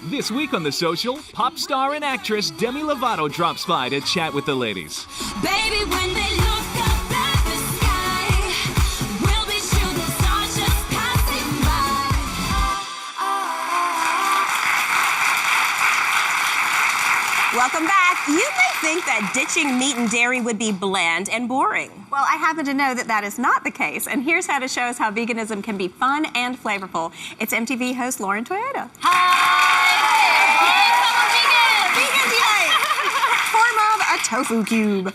This week on The Social, pop star and actress Demi Lovato drops by to chat with the ladies. Baby, when they look up at the sky, we'll be shooting stars just passing by. Welcome back. You may think that ditching meat and dairy would be bland and boring. Well, I happen to know that that is not the case, and here's how to show us how veganism can be fun and flavorful. It's MTV host Lauren Toyota. Tofu cube.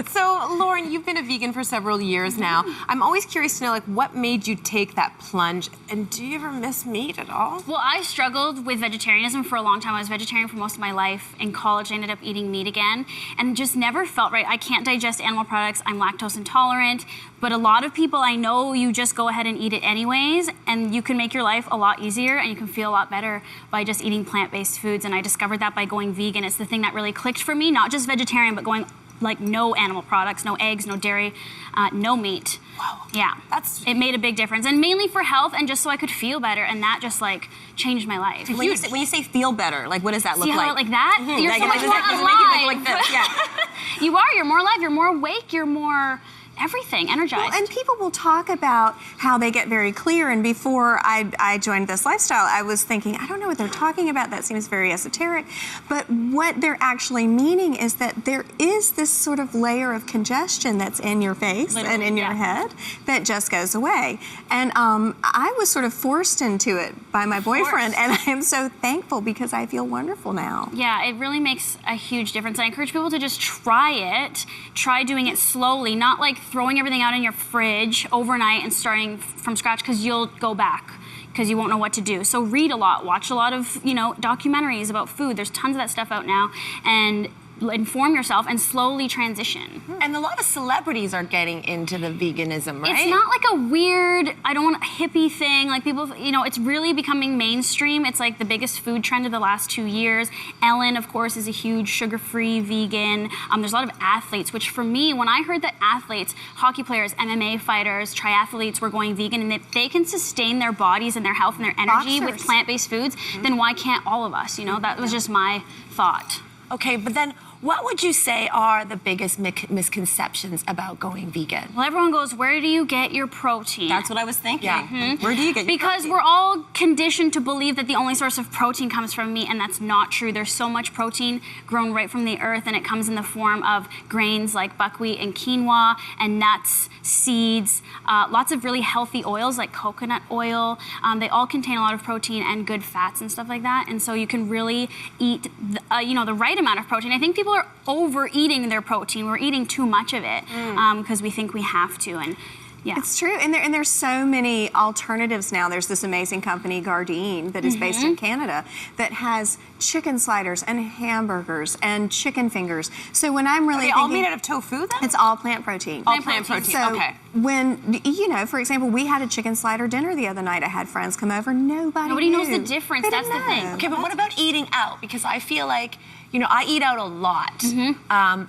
So, Lauren, you've been a vegan for several years now. I'm always curious to know, what made you take that plunge? And do you ever miss meat at all? Well, I struggled with vegetarianism for a long time. I was vegetarian for most of my life. In college, I ended up eating meat again and just never felt right. I can't digest animal products. I'm lactose intolerant. But a lot of people I know, you just go ahead and eat it anyways, and you can make your life a lot easier and you can feel a lot better by just eating plant-based foods. And I discovered that by going vegan. It's the thing that really clicked for me, not just vegetarian, but going no animal products, no eggs, no dairy, no meat. Wow. Yeah, it made a big difference, and mainly for health and just so I could feel better, and that just changed my life. When you say feel better, what does that look like? See how like that? Mm-hmm. You're so much more alive. Like this. Yeah. You're more alive, you're more awake, you're more everything, energized. Well, and people will talk about how they get very clear, and before I joined this lifestyle, I was thinking, I don't know what they're talking about, that seems very esoteric, but what they're actually meaning is that there is this sort of layer of congestion that's in your face and in your head that just goes away. And I was sort of forced into it by my boyfriend, and I am so thankful because I feel wonderful now. Yeah, it really makes a huge difference. I encourage people to just try it, try doing it slowly, not throwing everything out in your fridge overnight and starting from scratch, because you'll go back because you won't know what to do. So read a lot, watch a lot of documentaries about food. There's tons of that stuff out now, and inform yourself and slowly transition. And a lot of celebrities are getting into the veganism, right? It's not a weird, I don't want a hippie thing. People, it's really becoming mainstream. It's the biggest food trend of the last 2 years. Ellen, of course, is a huge sugar-free vegan. There's a lot of athletes, which for me, when I heard that athletes, hockey players, MMA fighters, triathletes were going vegan, and if they can sustain their bodies and their health and their energy with plant-based foods, then why can't all of us? That was just my thought. Okay, but then what would you say are the biggest misconceptions about going vegan? Well, everyone goes, where do you get your protein? That's what I was thinking. Yeah. Mm-hmm. Where do you get your Because protein? we're all conditioned to believe that the only source of protein comes from meat, and that's not true. There's so much protein grown right from the earth, and it comes in the form of grains like buckwheat and quinoa, and nuts, seeds, lots of really healthy oils like coconut oil. They all contain a lot of protein and good fats and stuff like that, and so you can really eat the right amount of protein. I think people are overeating their protein. We're eating too much of it because we think we have to. And yeah. It's true, and there's so many alternatives now. There's this amazing company, Gardein, that is based in Canada, that has chicken sliders and hamburgers and chicken fingers. So when I'm really all made out of tofu, then? It's all plant protein. All plant protein, so okay. When, for example, we had a chicken slider dinner the other night. I had friends come over. Nobody knows the difference. That's the thing. Okay, but what about eating out? Because I feel like, I eat out a lot.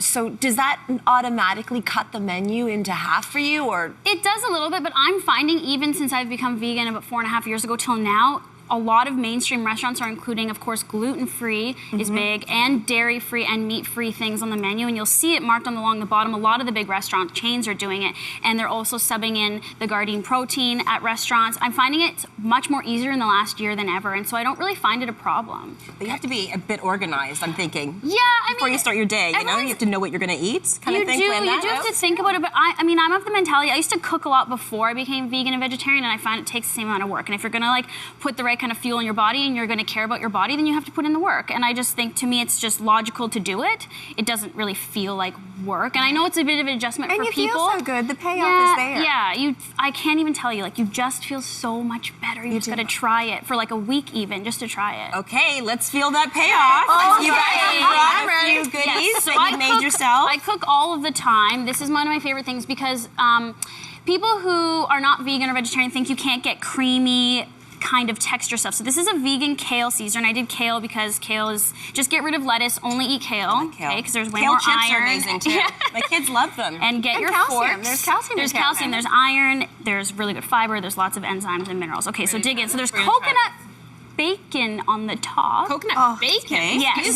So does that automatically cut the menu into half for you, or? It does a little bit, but I'm finding even since I've become vegan about 4.5 years ago till now, a lot of mainstream restaurants are including, of course, gluten-free is big, and dairy-free and meat-free things on the menu, and you'll see it marked along the bottom. A lot of the big restaurant chains are doing it, and they're also subbing in the Gardein protein at restaurants. I'm finding it much more easier in the last year than ever, and so I don't really find it a problem. But you have to be a bit organized, I'm thinking. Yeah, Before you start your day, you have to know what you're going to eat, kind of thing. You do have to think about it, but I'm of the mentality, I used to cook a lot before I became vegan and vegetarian, and I find it takes the same amount of work, and if you're going to put the right kind of fuel in your body and you're going to care about your body, then you have to put in the work. And I just think, to me, it's just logical to do it. It doesn't really feel like work. And I know it's a bit of an adjustment for people. And you feel so good. The payoff is there. Yeah, I can't even tell you. You just feel so much better. You just got to try it for a week even, just to try it. Okay, let's feel that payoff. Okay. You guys brought a few goodies that you made yourself. I cook all of the time. This is one of my favorite things because people who are not vegan or vegetarian think you can't get creamy kind of texture stuff. So this is a vegan kale Caesar, and I did kale because kale is, just get rid of lettuce, only eat kale, okay, because there's way more chips iron. Are amazing too. My kids love them. And get your calcium. forks. There's calcium. There's calcium. There's iron. There's really good fiber. There's lots of enzymes and minerals. Okay, so dig in. So there's coconut. bacon on the top. Coconut bacon? Yes.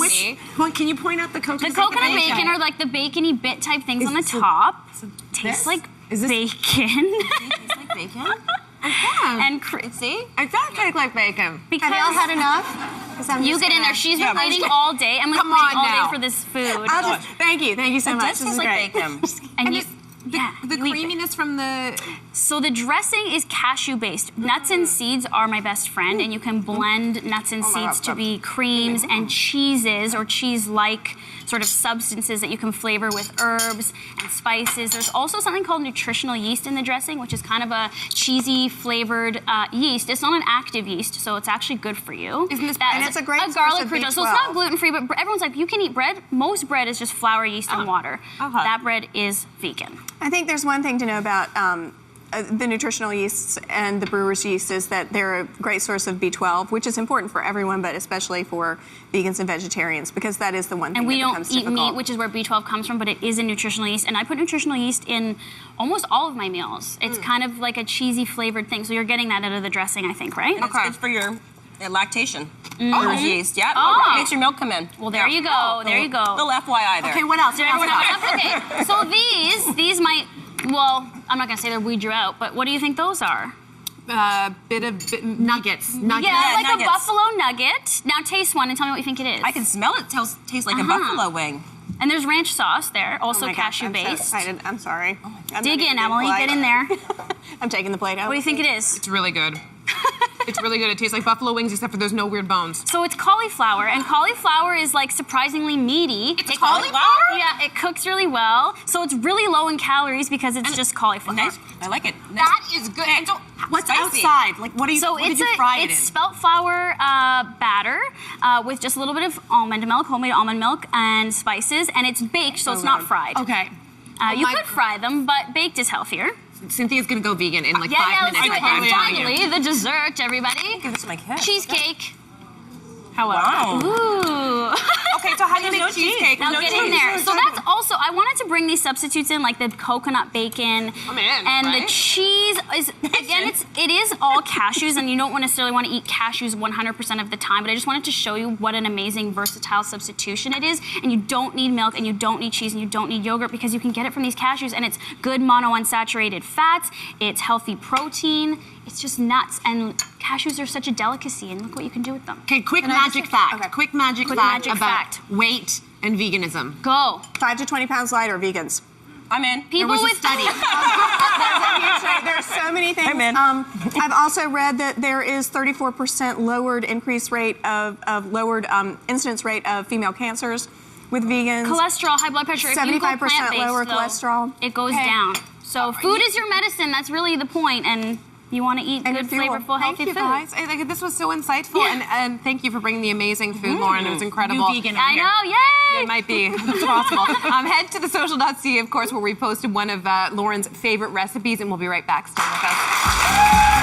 Can you point out the coconut The coconut bacon are like the bacony bit type things on the top. Tastes like bacon. Tastes like bacon? And See? It does taste like bacon. because Have y'all had enough? 'Cause I'm you just get in gonna- there. She's been waiting all day. Emily's Come waiting on all now. day for this food. Thank you so much. This This tastes is like great. bacon. And you, The you eat it. creaminess from the... So the dressing is cashew based. Nuts and seeds are my best friend, and you can blend nuts and seeds to be creams and cheeses or cheese-like sort of substances that you can flavor with herbs and spices. There's also something called nutritional yeast in the dressing, which is kind of a cheesy flavored yeast. It's not an active yeast, so it's actually good for you. Isn't this- That and is it's a great source garlic of fructose. So it's B12. not gluten-free, but everyone's like, you can eat bread. Most bread is just flour, yeast, and water. That bread is vegan. I think there's one thing to know about the nutritional yeasts and the brewer's yeast is that they're a great source of B12, which is important for everyone, but especially for vegans and vegetarians, because that is the one thing And we that don't becomes eat difficult. meat, which is where B12 comes from, but it is a nutritional yeast. And I put nutritional yeast in almost all of my meals. It's kind of like a cheesy flavored thing. So you're getting that out of the dressing, I think, right? It's good for your lactation. Brewer's yeast, yeah. Oh. Makes your milk come in. Well, there you go. There you go. Little FYI there. Okay, what else? So everyone okay. So these might, well, I'm not going to say they'll weed you out, but what do you think those are? Nuggets. Yeah, like nuggets. a buffalo nugget. Now taste one and tell me what you think it is. I can smell it. Tastes like a buffalo wing. And there's ranch sauce there, also Oh my gosh, cashew I'm so based. excited. I'm sorry. I'm Dig not in, even Emily. being Get in there. polite. I'm taking the plate out. What do you think it is? It's really good. It's really good. It tastes like buffalo wings, except for there's no weird bones. So it's cauliflower, and cauliflower is like surprisingly meaty. It's cauliflower? Yeah, it cooks really well. So it's really low in calories because it's just cauliflower. Nice. I like it. Nice. That is good. And so, what's Spicy. outside? Like, what do you? So what did it's you fry it it's in? spelt flour batter with just a little bit of almond milk, homemade almond milk, and spices, and it's baked, so it's not fried. Okay. You could fry them, but baked is healthier. Cynthia's gonna go vegan in like Yeah, 5 yeah, let's minutes. do it. And finally, the dessert, everybody. Give this to my kid. Cheesecake. How Wow. Ooh. Okay, so how do you There's make no cheese. cheesecake? Now No get cheese. in there. So that's also, I wanted to bring these substitutes in, like the coconut bacon. I'm in, and right? the cheese is, again, it is all cashews, and you don't necessarily want to eat cashews 100% of the time, but I just wanted to show you what an amazing versatile substitution it is. And you don't need milk, and you don't need cheese, and you don't need yogurt, because you can get it from these cashews, and it's good monounsaturated fats, it's healthy protein, it's just nuts. And cashews are such a delicacy, and look what you can do with them. Okay, quick magic fact. Okay. Quick magic Quick fact magic about fact. weight and veganism. Go. 5 to 20 pounds lighter, vegans. I'm in. People was a with study. There's so many things. I'm in. I've also read that there is 34% lowered increase rate of lowered incidence rate of female cancers with vegans. Cholesterol, high blood pressure. If you go 75% plant-based, lower though, cholesterol. It goes down. So food is your medicine. That's really the point, and you want to eat And good, fuel. flavorful, Thank healthy you food. guys. This was so insightful, and thank you for bringing the amazing food, Lauren. It was incredible. New vegan. I know, yay! It might be. It's possible. Head to thesocial.ca, of course, where we posted one of Lauren's favorite recipes, and we'll be right back. Stay with us.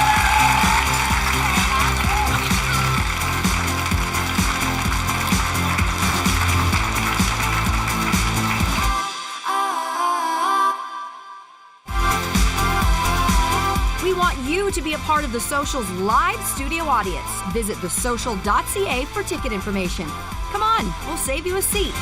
We want you to be a part of The Social's live studio audience. Visit thesocial.ca for ticket information. Come on, we'll save you a seat.